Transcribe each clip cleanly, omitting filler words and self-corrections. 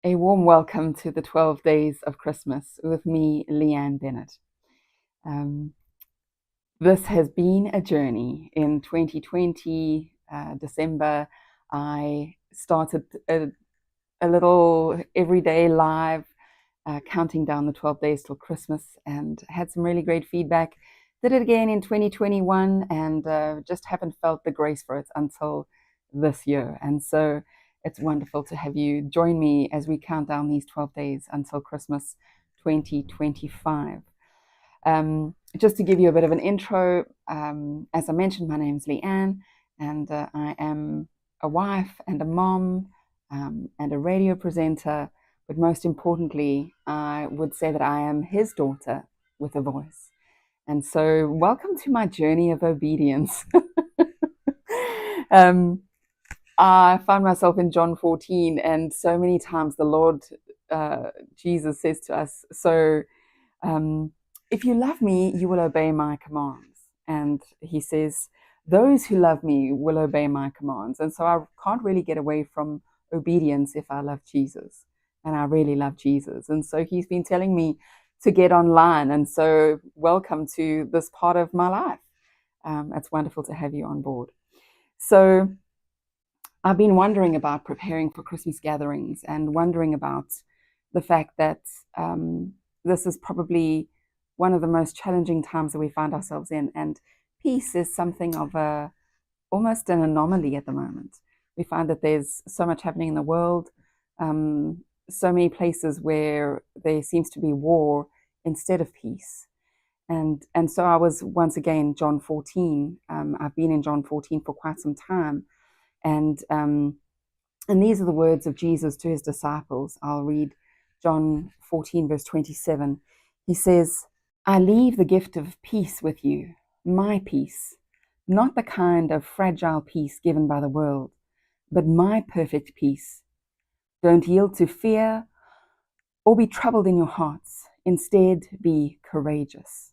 A warm welcome to the 12 Days of Christmas with me, Leanne Bennett. Um, this has been a journey. In 2020, December, I started a little everyday live, counting down the 12 days till Christmas, and had some really great feedback. Did it again in 2021 and just haven't felt the grace for it until this year. And so it's wonderful to have you join me as we count down these 12 days until Christmas 2025. Just to give you a bit of an intro, as I mentioned, my name is Leanne, and I am a wife and a mom and a radio presenter. But most importantly, I would say that I am his daughter with a voice. And so, welcome to my journey of obedience. I found myself in John 14, and so many times the Lord Jesus says to us, um, if you love me, you will obey my commands. And he says, those who love me will obey my commands. And so I can't really get away from obedience if I love Jesus. And I really love Jesus. And so he's been telling me to get online. And so welcome to this part of my life. It's wonderful to have you on board. So I've been wondering about preparing for Christmas gatherings and wondering about the fact that this is probably one of the most challenging times that we find ourselves in. And peace is something of almost an anomaly at the moment. We find that there's so much happening in the world, so many places where there seems to be war instead of peace. And so I was once again, John 14. I've been in John 14 for quite some time. And these are the words of Jesus to his disciples. I'll read John 14, verse 27. He says, I leave the gift of peace with you, my peace, not the kind of fragile peace given by the world, but my perfect peace. Don't yield to fear or be troubled in your hearts. Instead, be courageous.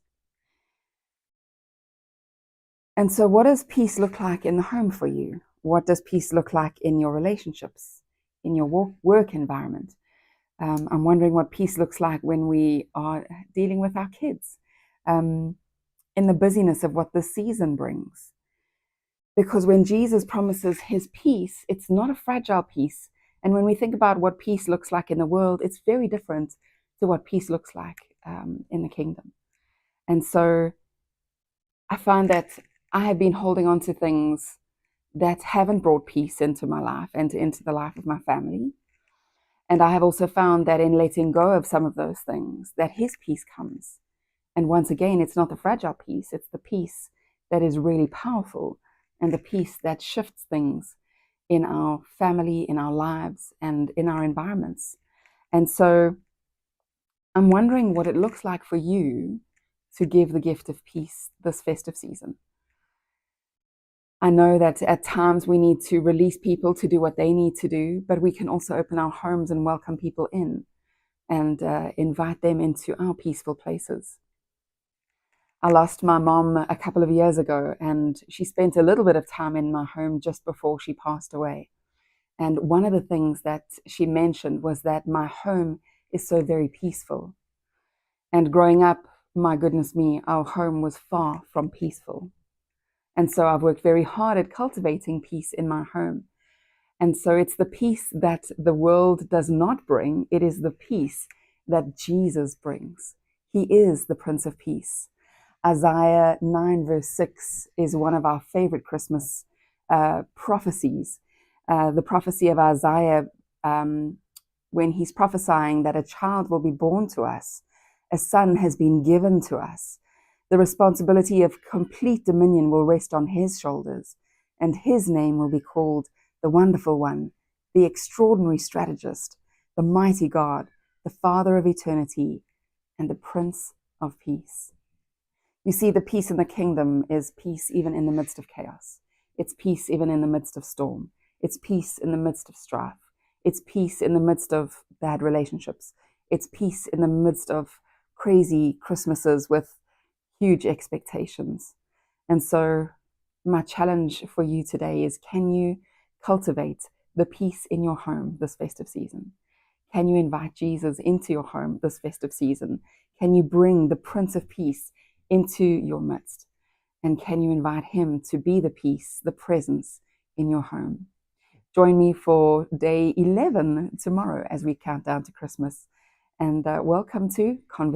And so what does peace look like in the home for you? What does peace look like in your relationships, in your work environment? I'm wondering what peace looks like when we are dealing with our kids, in the busyness of what this season brings. Because when Jesus promises his peace, it's not a fragile peace. And when we think about what peace looks like in the world, it's very different to what peace looks like in the kingdom. And so I find that I have been holding on to things that haven't brought peace into my life and into the life of my family. And I have also found that in letting go of some of those things, that his peace comes. And once again, it's not the fragile peace, it's the peace that is really powerful and the peace that shifts things in our family, in our lives, and in our environments. And so I'm wondering what it looks like for you to give the gift of peace this festive season. I know that at times we need to release people to do what they need to do, but we can also open our homes and welcome people in and invite them into our peaceful places. I lost my mom a couple of years ago, and she spent a little bit of time in my home just before she passed away. And one of the things that she mentioned was that my home is so very peaceful. And growing up, my goodness me, our home was far from peaceful. And so I've worked very hard at cultivating peace in my home. And so it's the peace that the world does not bring. It is the peace that Jesus brings. He is the Prince of Peace. Isaiah 9 verse 6 is one of our favorite Christmas prophecies. The prophecy of Isaiah, when he's prophesying that a child will be born to us, a son has been given to us. The responsibility of complete dominion will rest on his shoulders, and his name will be called the Wonderful One, the Extraordinary Strategist, the Mighty God, the Father of Eternity, and the Prince of Peace. You see, the peace in the kingdom is peace even in the midst of chaos. It's peace even in the midst of storm. It's peace in the midst of strife. It's peace in the midst of bad relationships. It's peace in the midst of crazy Christmases with huge expectations. And so my challenge for you today is, can you cultivate the peace in your home this festive season? Can you invite Jesus into your home this festive season? Can you bring the Prince of Peace into your midst? And can you invite him to be the peace, the presence in your home? Join me for day 11 tomorrow as we count down to Christmas. And welcome to Conversation.